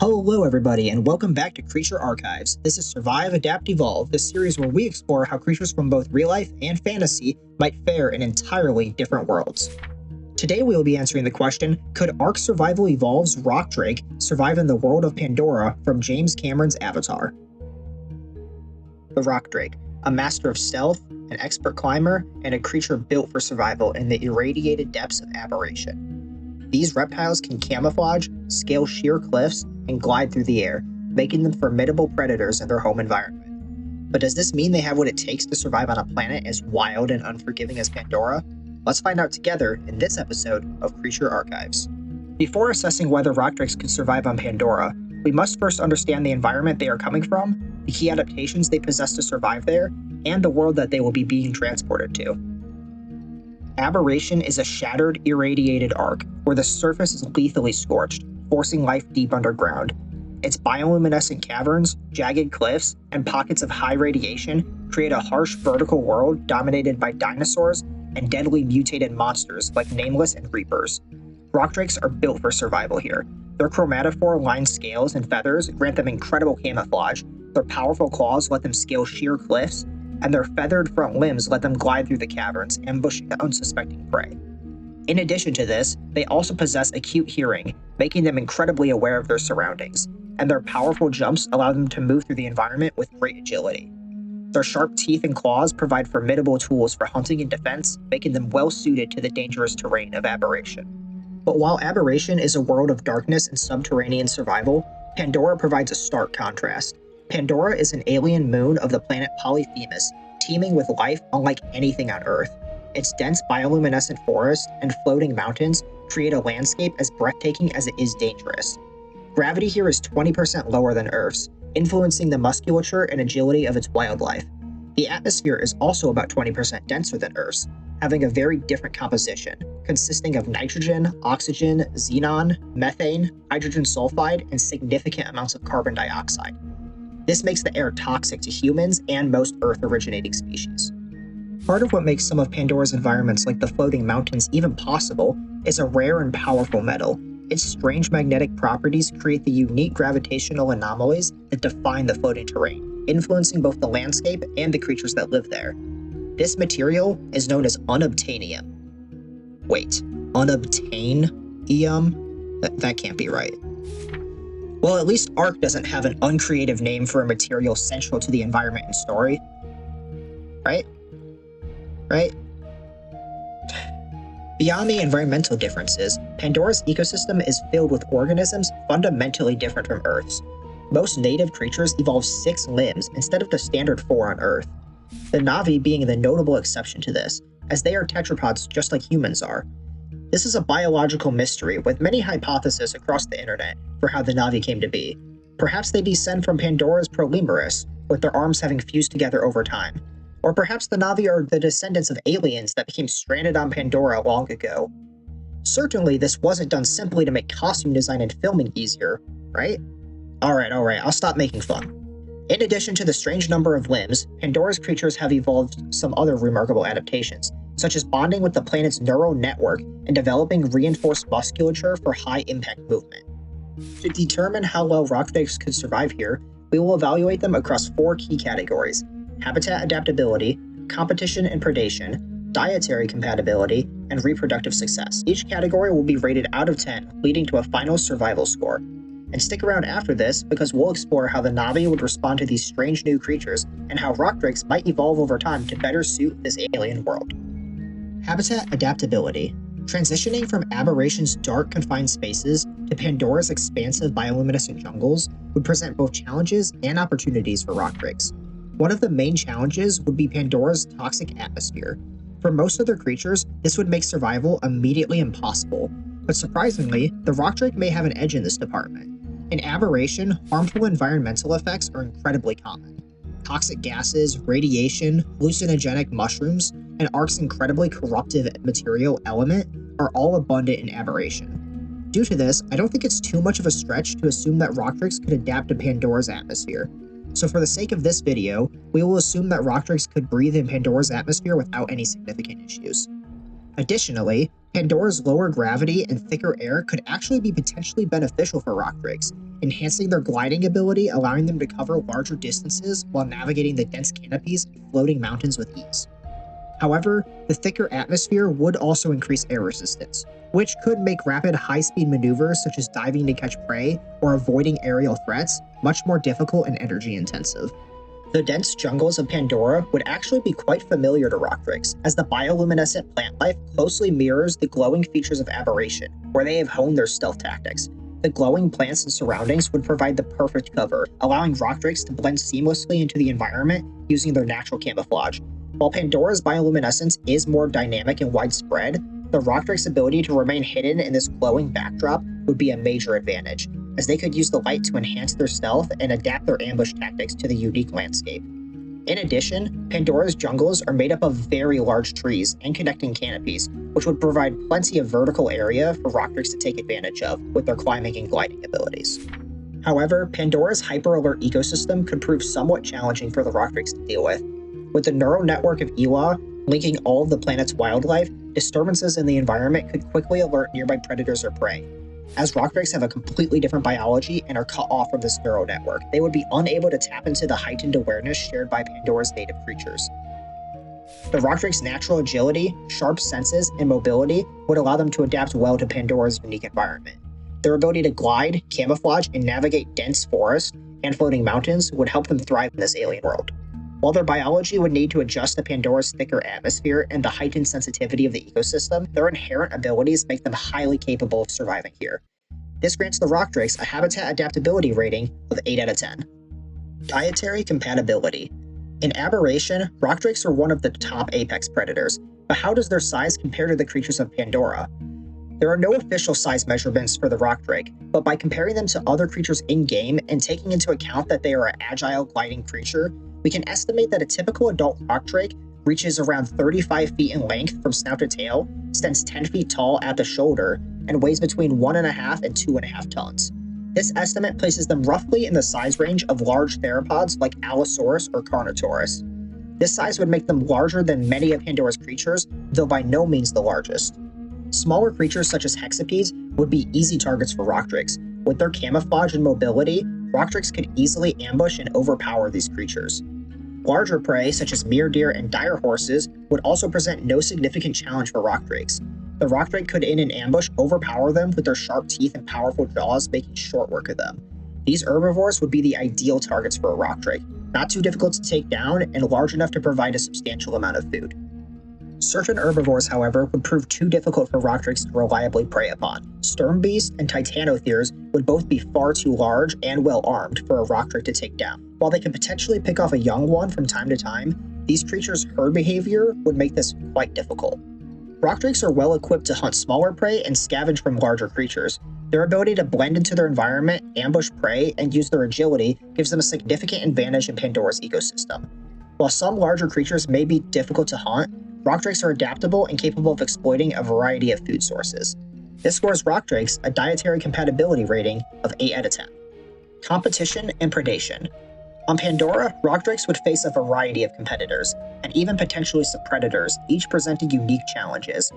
Hello everybody, and welcome back to Creature Archives. This is Survive, Adapt, Evolve, the series where we explore how creatures from both real life and fantasy might fare in entirely different worlds. Today we will be answering the question, could Ark Survival Evolve's Rock Drake survive in the world of Pandora from James Cameron's Avatar? The Rock Drake, a master of stealth, an expert climber, and a creature built for survival in the irradiated depths of Aberration. These reptiles can camouflage, scale sheer cliffs, and glide through the air, making them formidable predators in their home environment. But does this mean they have what it takes to survive on a planet as wild and unforgiving as Pandora? Let's find out together in this episode of Creature Archives. Before assessing whether rock drakes could survive on Pandora, we must first understand the environment they are coming from, the key adaptations they possess to survive there, and the world that they will be being transported to. Aberration is a shattered, irradiated arc where the surface is lethally scorched, forcing life deep underground. Its bioluminescent caverns, jagged cliffs, and pockets of high radiation create a harsh vertical world dominated by dinosaurs and deadly mutated monsters like Nameless and Reapers. Rock drakes are built for survival here. Their chromatophore-lined scales and feathers grant them incredible camouflage, their powerful claws let them scale sheer cliffs, and their feathered front limbs let them glide through the caverns, ambushing the unsuspecting prey. In addition to this, they also possess acute hearing, making them incredibly aware of their surroundings, and their powerful jumps allow them to move through the environment with great agility. Their sharp teeth and claws provide formidable tools for hunting and defense, making them well suited to the dangerous terrain of Aberration. But while Aberration is a world of darkness and subterranean survival, Pandora provides a stark contrast. Pandora is an alien moon of the planet Polyphemus, teeming with life unlike anything on Earth. Its dense bioluminescent forests and floating mountains create a landscape as breathtaking as it is dangerous. Gravity here is 20% lower than Earth's, influencing the musculature and agility of its wildlife. The atmosphere is also about 20% denser than Earth's, having a very different composition, consisting of nitrogen, oxygen, xenon, methane, hydrogen sulfide, and significant amounts of carbon dioxide. This makes the air toxic to humans and most Earth-originating species. Part of what makes some of Pandora's environments like the floating mountains even possible is a rare and powerful metal. Its strange magnetic properties create the unique gravitational anomalies that define the floating terrain, influencing both the landscape and the creatures that live there. This material is known as unobtainium. Wait, unobtainium? That can't be right. Well, at least Ark doesn't have an uncreative name for a material central to the environment and story. Right? Beyond the environmental differences, Pandora's ecosystem is filled with organisms fundamentally different from Earth's. Most native creatures evolve 6 limbs instead of the standard 4 on Earth. The Na'vi being the notable exception to this, as they are tetrapods just like humans are. This is a biological mystery with many hypotheses across the internet for how the Na'vi came to be. Perhaps they descend from Pandora's prolemurus, with their arms having fused together over time. Or perhaps the Na'vi are the descendants of aliens that became stranded on Pandora long ago. Certainly, this wasn't done simply to make costume design and filming easier, right? Alright, I'll stop making fun. In addition to the strange number of limbs, Pandora's creatures have evolved some other remarkable adaptations, such as bonding with the planet's neural network and developing reinforced musculature for high-impact movement. To determine how well rock drakes could survive here, we will evaluate them across 4 key categories: habitat adaptability, competition and predation, dietary compatibility, and reproductive success. Each category will be rated out of 10, leading to a final survival score. And stick around after this because we'll explore how the Na'vi would respond to these strange new creatures and how rock drakes might evolve over time to better suit this alien world. Habitat adaptability. Transitioning from Aberration's dark, confined spaces to Pandora's expansive bioluminescent jungles would present both challenges and opportunities for rock drakes. One of the main challenges would be Pandora's toxic atmosphere. For most other creatures, this would make survival immediately impossible, but surprisingly, the rock drake may have an edge in this department. In Aberration, harmful environmental effects are incredibly common. Toxic gases, radiation, hallucinogenic mushrooms, and Ark's incredibly corruptive material element are all abundant in Aberration. Due to this, I don't think it's too much of a stretch to assume that rock drakes could adapt to Pandora's atmosphere. So for the sake of this video, we will assume that rock drakes could breathe in Pandora's atmosphere without any significant issues. Additionally, Pandora's lower gravity and thicker air could actually be potentially beneficial for rock drakes, enhancing their gliding ability, allowing them to cover larger distances while navigating the dense canopies and floating mountains with ease. However, the thicker atmosphere would also increase air resistance, which could make rapid high-speed maneuvers such as diving to catch prey or avoiding aerial threats much more difficult and energy-intensive. The dense jungles of Pandora would actually be quite familiar to rock drakes, as the bioluminescent plant life closely mirrors the glowing features of Aberration, where they have honed their stealth tactics. The glowing plants and surroundings would provide the perfect cover, allowing rock drakes to blend seamlessly into the environment using their natural camouflage. While Pandora's bioluminescence is more dynamic and widespread, the rock drake's ability to remain hidden in this glowing backdrop would be a major advantage, as they could use the light to enhance their stealth and adapt their ambush tactics to the unique landscape. In addition, Pandora's jungles are made up of very large trees and connecting canopies, which would provide plenty of vertical area for rock drakes to take advantage of with their climbing and gliding abilities. However, Pandora's hyper-alert ecosystem could prove somewhat challenging for the rock drakes to deal with. With the neural network of Ewa linking all of the planet's wildlife, disturbances in the environment could quickly alert nearby predators or prey. As rock drakes have a completely different biology and are cut off from this neural network, they would be unable to tap into the heightened awareness shared by Pandora's native creatures. The rock drake's natural agility, sharp senses, and mobility would allow them to adapt well to Pandora's unique environment. Their ability to glide, camouflage, and navigate dense forests and floating mountains would help them thrive in this alien world. While their biology would need to adjust to Pandora's thicker atmosphere and the heightened sensitivity of the ecosystem, their inherent abilities make them highly capable of surviving here. This grants the rock drakes a habitat adaptability rating of 8 out of 10. Dietary compatibility. In Aberration, rock drakes are one of the top apex predators, but how does their size compare to the creatures of Pandora? There are no official size measurements for the rock drake, but by comparing them to other creatures in-game and taking into account that they are an agile, gliding creature, we can estimate that a typical adult rock drake reaches around 35 feet in length from snout to tail, stands 10 feet tall at the shoulder, and weighs between 1.5 and 2.5 tons. This estimate places them roughly in the size range of large theropods like Allosaurus or Carnotaurus. This size would make them larger than many of Pandora's creatures, though by no means the largest. Smaller creatures such as hexapedes would be easy targets for rock drakes. With their camouflage and mobility, rock drakes could easily ambush and overpower these creatures. Larger prey, such as mule deer and dire horses, would also present no significant challenge for rock drakes. The rock drake could in an ambush overpower them with their sharp teeth and powerful jaws, making short work of them. These herbivores would be the ideal targets for a rock drake, not too difficult to take down and large enough to provide a substantial amount of food. Certain herbivores, however, would prove too difficult for rock drakes to reliably prey upon. Sturm beasts and titanotheres would both be far too large and well armed for a rock drake to take down. While they could potentially pick off a young one from time to time, these creatures' herd behavior would make this quite difficult. Rock drakes are well equipped to hunt smaller prey and scavenge from larger creatures. Their ability to blend into their environment, ambush prey, and use their agility gives them a significant advantage in Pandora's ecosystem. While some larger creatures may be difficult to hunt, rock drakes are adaptable and capable of exploiting a variety of food sources. This scores rock drakes a dietary compatibility rating of 8 out of 10. Competition and predation. On Pandora, rock drakes would face a variety of competitors, and even potentially some predators, each presenting unique challenges.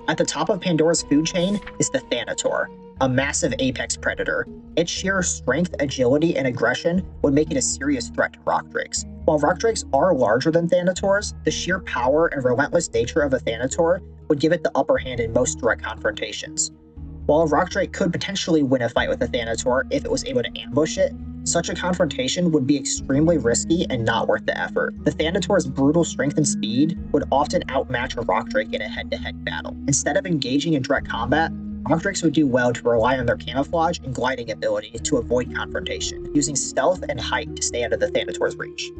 At the top of Pandora's food chain is the Thanator, a massive apex predator. Its sheer strength, agility, and aggression would make it a serious threat to rock drakes. While rock drakes are larger than Thanators, the sheer power and relentless nature of a Thanator would give it the upper hand in most direct confrontations. While a rock drake could potentially win a fight with a Thanator if it was able to ambush it, such a confrontation would be extremely risky and not worth the effort. The Thanator's brutal strength and speed would often outmatch a rock drake in a head-to-head battle. Instead of engaging in direct combat, rock drakes would do well to rely on their camouflage and gliding ability to avoid confrontation, using stealth and height to stay out of the Thanator's reach.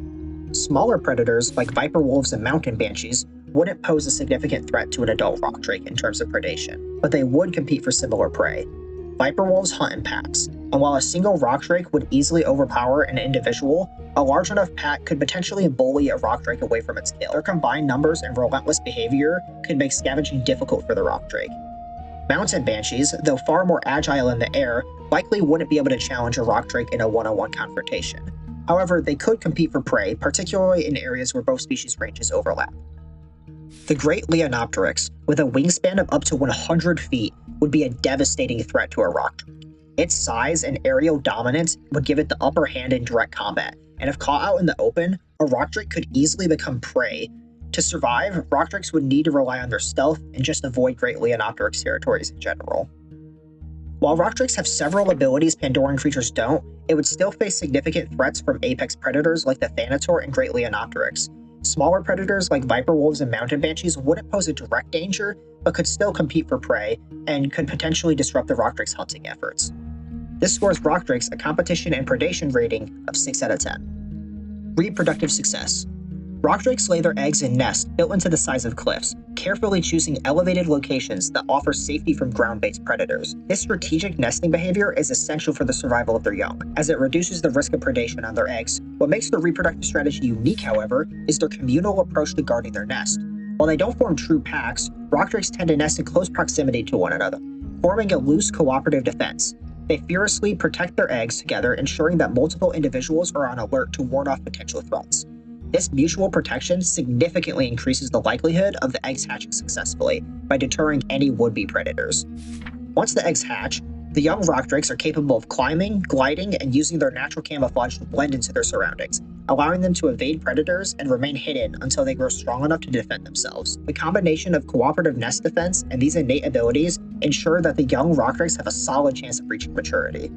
Smaller predators like viper wolves and mountain banshees wouldn't pose a significant threat to an adult rock drake in terms of predation, but they would compete for similar prey. Viper wolves hunt in packs, and while a single rock drake would easily overpower an individual, a large enough pack could potentially bully a rock drake away from its kill. Their combined numbers and relentless behavior could make scavenging difficult for the rock drake. Mountain banshees, though far more agile in the air, likely wouldn't be able to challenge a rock drake in a one-on-one confrontation. However, they could compete for prey, particularly in areas where both species' ranges overlap. The great Leonopteryx, with a wingspan of up to 100 feet, would be a devastating threat to a rock drake. Its size and aerial dominance would give it the upper hand in direct combat, and if caught out in the open, a rock drake could easily become prey. To survive, rock drakes would need to rely on their stealth and just avoid great Leonopteryx territories in general. While rock drakes have several abilities Pandoran creatures don't, it would still face significant threats from apex predators like the Thanator and great Leonopteryx. Smaller predators like viper wolves and mountain banshees wouldn't pose a direct danger, but could still compete for prey, and could potentially disrupt the rock drake's hunting efforts. This scores rock drakes a competition and predation rating of 6 out of 10. Reproductive success. Rock drakes lay their eggs in nests built into the sides of cliffs, carefully choosing elevated locations that offer safety from ground-based predators. This strategic nesting behavior is essential for the survival of their young, as it reduces the risk of predation on their eggs. What makes their reproductive strategy unique, however, is their communal approach to guarding their nest. While they don't form true packs, rock drakes tend to nest in close proximity to one another, forming a loose cooperative defense. They fiercely protect their eggs together, ensuring that multiple individuals are on alert to ward off potential threats. This mutual protection significantly increases the likelihood of the eggs hatching successfully by deterring any would-be predators. Once the eggs hatch, the young rock drakes are capable of climbing, gliding, and using their natural camouflage to blend into their surroundings, allowing them to evade predators and remain hidden until they grow strong enough to defend themselves. The combination of cooperative nest defense and these innate abilities ensure that the young rock drakes have a solid chance of reaching maturity.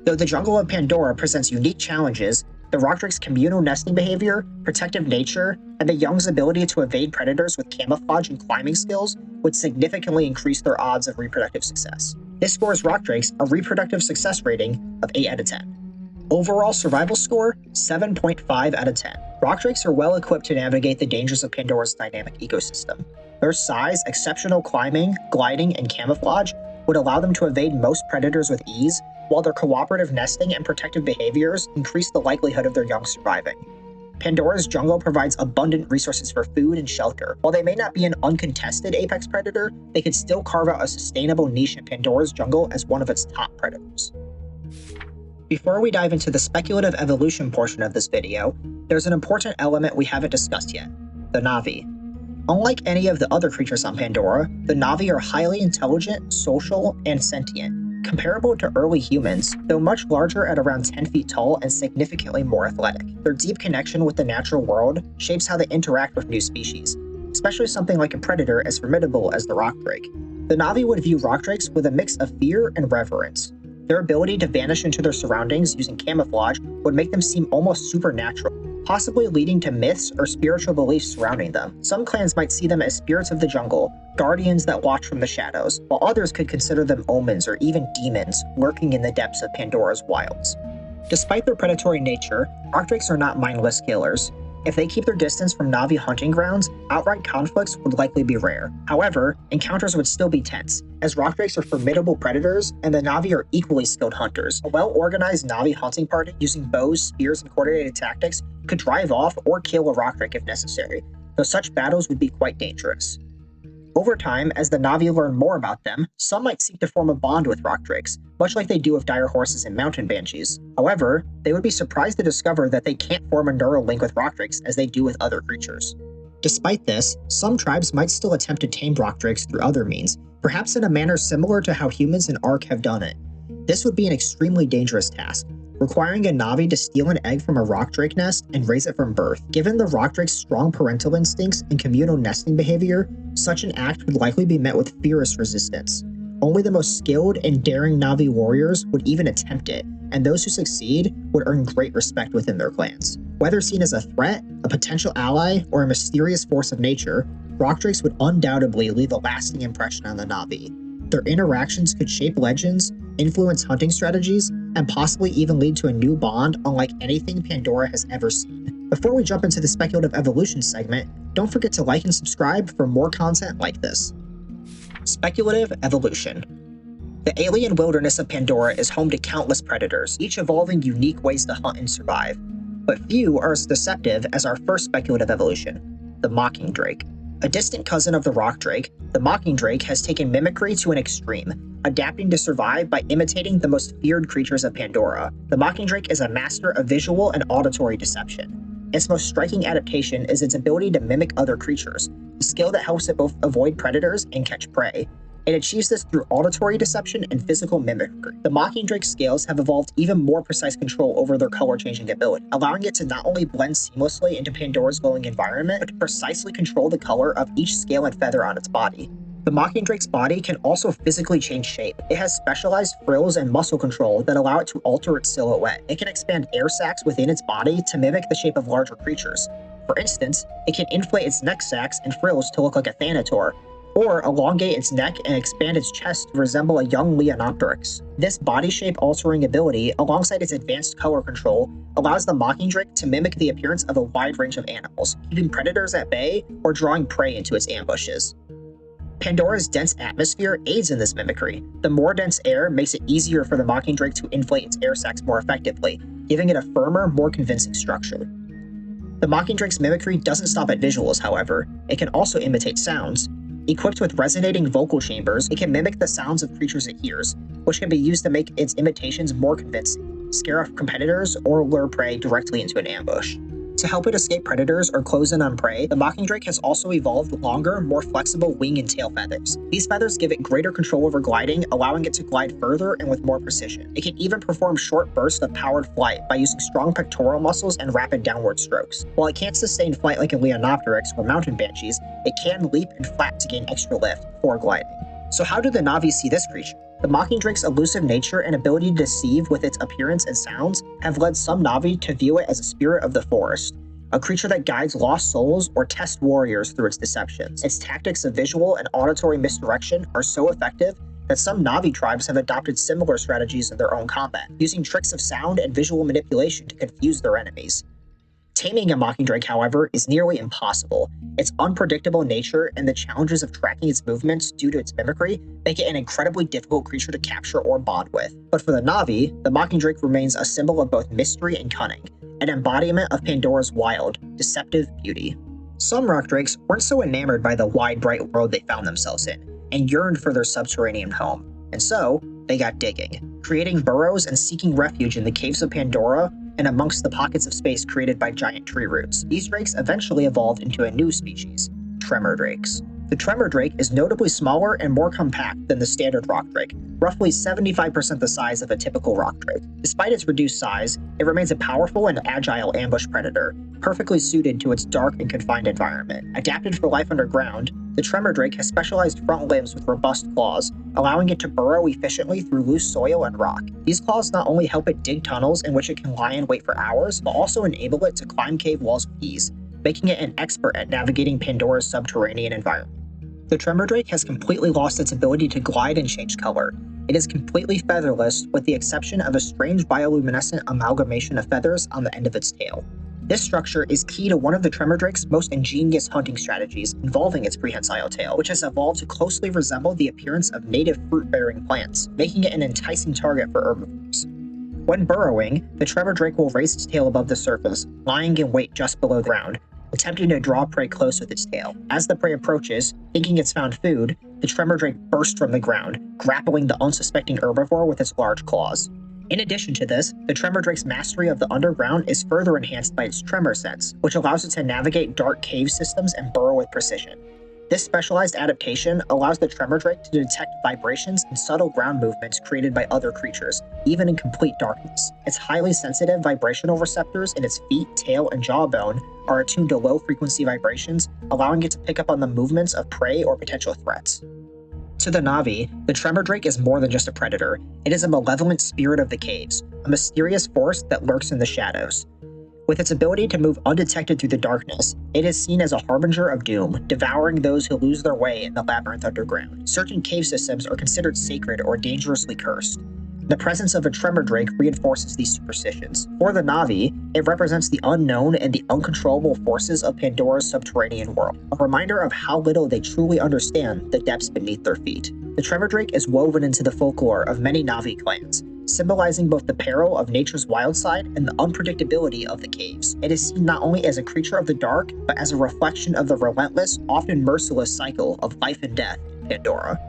Though the jungle of Pandora presents unique challenges, the rock drake's communal nesting behavior, protective nature, and the young's ability to evade predators with camouflage and climbing skills would significantly increase their odds of reproductive success. This scores rock drakes a reproductive success rating of 8 out of 10. Overall survival score, 7.5 out of 10. Rock drakes are well equipped to navigate the dangers of Pandora's dynamic ecosystem. Their size, exceptional climbing, gliding, and camouflage would allow them to evade most predators with ease, while their cooperative nesting and protective behaviors increase the likelihood of their young surviving. Pandora's jungle provides abundant resources for food and shelter. While they may not be an uncontested apex predator, they could still carve out a sustainable niche in Pandora's jungle as one of its top predators. Before we dive into the speculative evolution portion of this video, there's an important element we haven't discussed yet: the Na'vi. Unlike any of the other creatures on Pandora, the Na'vi are highly intelligent, social, and sentient, comparable to early humans, though much larger at around 10 feet tall and significantly more athletic. Their deep connection with the natural world shapes how they interact with new species, especially something like a predator as formidable as the rock drake. The Na'vi would view rock drakes with a mix of fear and reverence. Their ability to vanish into their surroundings using camouflage would make them seem almost supernatural, possibly leading to myths or spiritual beliefs surrounding them. Some clans might see them as spirits of the jungle, guardians that watch from the shadows, while others could consider them omens or even demons lurking in the depths of Pandora's wilds. Despite their predatory nature, rock drakes are not mindless killers. If they keep their distance from Na'vi hunting grounds, outright conflicts would likely be rare. However, encounters would still be tense, as rock drakes are formidable predators and the Na'vi are equally skilled hunters. A well-organized Na'vi hunting party using bows, spears, and coordinated tactics could drive off or kill a rock drake if necessary, though such battles would be quite dangerous. Over time, as the Na'vi learn more about them, some might seek to form a bond with rock drakes, much like they do with dire horses and mountain banshees. However, they would be surprised to discover that they can't form a neural link with rock drakes as they do with other creatures. Despite this, some tribes might still attempt to tame rock drakes through other means, perhaps in a manner similar to how humans in Ark have done it. This would be an extremely dangerous task, requiring a Na'vi to steal an egg from a rock drake nest and raise it from birth. Given the rock drake's strong parental instincts and communal nesting behavior, such an act would likely be met with fierce resistance. Only the most skilled and daring Na'vi warriors would even attempt it, and those who succeed would earn great respect within their clans. Whether seen as a threat, a potential ally, or a mysterious force of nature, rock drakes would undoubtedly leave a lasting impression on the Na'vi. Their interactions could shape legends, influence hunting strategies, and possibly even lead to a new bond unlike anything Pandora has ever seen. Before we jump into the speculative evolution segment, don't forget to like and subscribe for more content like this. Speculative evolution. The alien wilderness of Pandora is home to countless predators, each evolving unique ways to hunt and survive. But few are as deceptive as our first speculative evolution, the mocking drake. A distant cousin of the rock drake, the mocking drake has taken mimicry to an extreme, adapting to survive by imitating the most feared creatures of Pandora. The mocking drake is a master of visual and auditory deception. Its most striking adaptation is its ability to mimic other creatures, a skill that helps it both avoid predators and catch prey. It achieves this through auditory deception and physical mimicry. The mocking drake's scales have evolved even more precise control over their color-changing ability, allowing it to not only blend seamlessly into Pandora's glowing environment, but to precisely control the color of each scale and feather on its body. The mocking drake's body can also physically change shape. It has specialized frills and muscle control that allow it to alter its silhouette. It can expand air sacs within its body to mimic the shape of larger creatures. For instance, it can inflate its neck sacs and frills to look like a Thanator, or elongate its neck and expand its chest to resemble a young Leonopteryx. This body shape altering ability, alongside its advanced color control, allows the mocking drake to mimic the appearance of a wide range of animals, keeping predators at bay or drawing prey into its ambushes. Pandora's dense atmosphere aids in this mimicry. The more dense air makes it easier for the mocking drake to inflate its air sacs more effectively, giving it a firmer, more convincing structure. The mocking drake's mimicry doesn't stop at visuals, however. It can also imitate sounds. Equipped with resonating vocal chambers, it can mimic the sounds of creatures it hears, which can be used to make its imitations more convincing, scare off competitors, or lure prey directly into an ambush. To help it escape predators or close in on prey, the mocking drake has also evolved longer, more flexible wing and tail feathers. These feathers give it greater control over gliding, allowing it to glide further and with more precision. It can even perform short bursts of powered flight by using strong pectoral muscles and rapid downward strokes. While it can't sustain flight like a Leonopteryx or mountain banshees, it can leap and flap to gain extra lift before gliding. So how do the Na'vi see this creature? The mocking drake's elusive nature and ability to deceive with its appearance and sounds have led some Na'vi to view it as a spirit of the forest, a creature that guides lost souls or tests warriors through its deceptions. Its tactics of visual and auditory misdirection are so effective that some Na'vi tribes have adopted similar strategies in their own combat, using tricks of sound and visual manipulation to confuse their enemies. Taming a mocking drake, however, is nearly impossible. Its unpredictable nature and the challenges of tracking its movements due to its mimicry make it an incredibly difficult creature to capture or bond with. But for the Na'vi, the mocking drake remains a symbol of both mystery and cunning, an embodiment of Pandora's wild, deceptive beauty. Some rock drakes weren't so enamored by the wide, bright world they found themselves in, and yearned for their subterranean home. And so, they got digging, creating burrows and seeking refuge in the caves of Pandora and amongst the pockets of space created by giant tree roots. These drakes eventually evolved into a new species, tremor drakes. The tremor drake is notably smaller and more compact than the standard rock drake, roughly 75% the size of a typical rock drake. Despite its reduced size, it remains a powerful and agile ambush predator, perfectly suited to its dark and confined environment. Adapted for life underground, the tremor drake has specialized front limbs with robust claws, allowing it to burrow efficiently through loose soil and rock. These claws not only help it dig tunnels in which it can lie and wait for hours, but also enable it to climb cave walls with ease, making it an expert at navigating Pandora's subterranean environment. The tremor drake has completely lost its ability to glide and change color. It is completely featherless, with the exception of a strange bioluminescent amalgamation of feathers on the end of its tail. This structure is key to one of the tremor drake's most ingenious hunting strategies, involving its prehensile tail, which has evolved to closely resemble the appearance of native fruit-bearing plants, making it an enticing target for herbivores. When burrowing, the tremor drake will raise its tail above the surface, lying in wait just below the ground, attempting to draw prey close with its tail. As the prey approaches, thinking it's found food, the tremor drake bursts from the ground, grappling the unsuspecting herbivore with its large claws. In addition to this, the tremor drake's mastery of the underground is further enhanced by its tremor sense, which allows it to navigate dark cave systems and burrow with precision. This specialized adaptation allows the tremor drake to detect vibrations and subtle ground movements created by other creatures, even in complete darkness. Its highly sensitive vibrational receptors in its feet, tail, and jawbone are attuned to low-frequency vibrations, allowing it to pick up on the movements of prey or potential threats. To the Na'vi, the tremor drake is more than just a predator. It is a malevolent spirit of the caves, a mysterious force that lurks in the shadows. With its ability to move undetected through the darkness, it is seen as a harbinger of doom, devouring those who lose their way in the labyrinth underground. Certain cave systems are considered sacred or dangerously cursed. The presence of a tremor drake reinforces these superstitions. For the Na'vi, it represents the unknown and the uncontrollable forces of Pandora's subterranean world, a reminder of how little they truly understand the depths beneath their feet. The tremor drake is woven into the folklore of many Na'vi clans, symbolizing both the peril of nature's wild side and the unpredictability of the caves. It is seen not only as a creature of the dark, but as a reflection of the relentless, often merciless cycle of life and death in Pandora.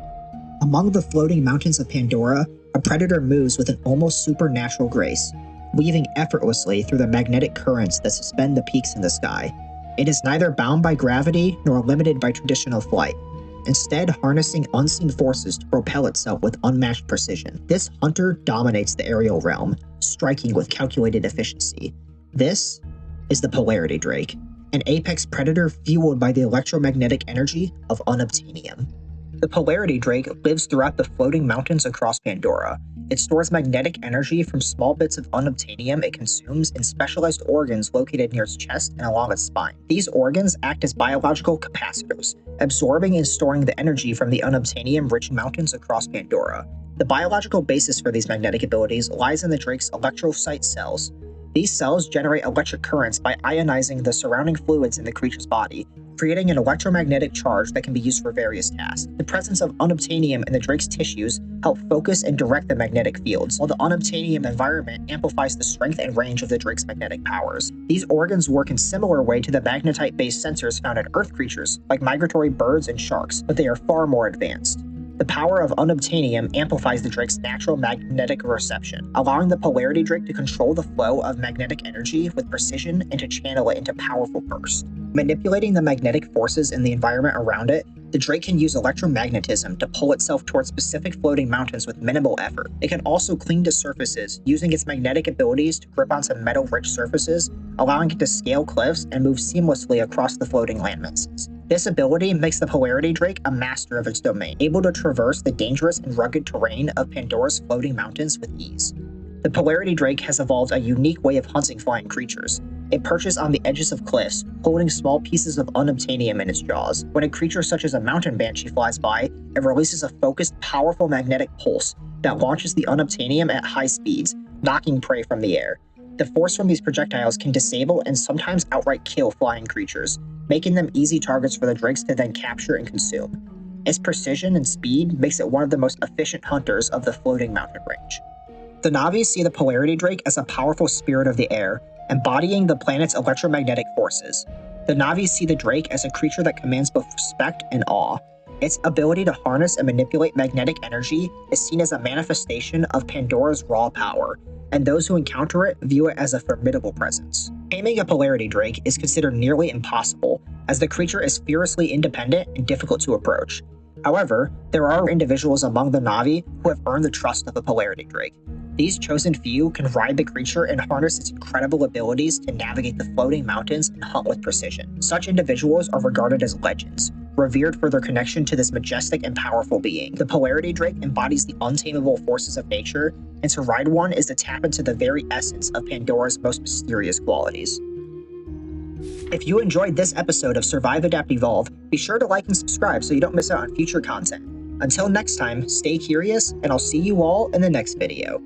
Among the floating mountains of Pandora, a predator moves with an almost supernatural grace. weaving effortlessly through the magnetic currents that suspend the peaks in the sky. It is neither bound by gravity nor limited by traditional flight, instead harnessing unseen forces to propel itself with unmatched precision. This hunter dominates the aerial realm, striking with calculated efficiency. This is the Polarity Drake, an apex predator fueled by the electromagnetic energy of unobtainium. The Polarity Drake lives throughout the floating mountains across Pandora. It stores magnetic energy from small bits of unobtainium it consumes in specialized organs located near its chest and along its spine. These organs act as biological capacitors, absorbing and storing the energy from the unobtainium-rich mountains across Pandora. The biological basis for these magnetic abilities lies in the Drake's electrocyte cells. These cells generate electric currents by ionizing the surrounding fluids in the creature's body, creating an electromagnetic charge that can be used for various tasks. The presence of unobtainium in the Drake's tissues help focus and direct the magnetic fields, while the unobtainium environment amplifies the strength and range of the Drake's magnetic powers. These organs work in similar way to the magnetite-based sensors found in Earth creatures, like migratory birds and sharks, but they are far more advanced. The power of unobtainium amplifies the Drake's natural magnetic reception, allowing the Polarity Drake to control the flow of magnetic energy with precision and to channel it into powerful bursts. Manipulating the magnetic forces in the environment around it, the Drake can use electromagnetism to pull itself towards specific floating mountains with minimal effort. It can also cling to surfaces, using its magnetic abilities to grip onto metal-rich surfaces, allowing it to scale cliffs and move seamlessly across the floating landmasses. This ability makes the Polarity Drake a master of its domain, able to traverse the dangerous and rugged terrain of Pandora's floating mountains with ease. The Polarity Drake has evolved a unique way of hunting flying creatures. It perches on the edges of cliffs, holding small pieces of unobtainium in its jaws. When a creature such as a mountain banshee flies by, it releases a focused, powerful magnetic pulse that launches the unobtainium at high speeds, knocking prey from the air. The force from these projectiles can disable and sometimes outright kill flying creatures, making them easy targets for the Drakes to then capture and consume. Its precision and speed makes it one of the most efficient hunters of the floating mountain range. The Na'vi see the Polarity Drake as a powerful spirit of the air, embodying the planet's electromagnetic forces. The Na'vi see the Drake as a creature that commands both respect and awe. Its ability to harness and manipulate magnetic energy is seen as a manifestation of Pandora's raw power, and those who encounter it view it as a formidable presence. Taming a Polarity Drake is considered nearly impossible, as the creature is fiercely independent and difficult to approach. However, there are individuals among the Na'vi who have earned the trust of the Polarity Drake. These chosen few can ride the creature and harness its incredible abilities to navigate the floating mountains and hunt with precision. Such individuals are regarded as legends, revered for their connection to this majestic and powerful being. The Polarity Drake embodies the untamable forces of nature, and to ride one is to tap into the very essence of Pandora's most mysterious qualities. If you enjoyed this episode of Survive, Adapt, Evolve, be sure to like and subscribe so you don't miss out on future content. Until next time, stay curious, and I'll see you all in the next video.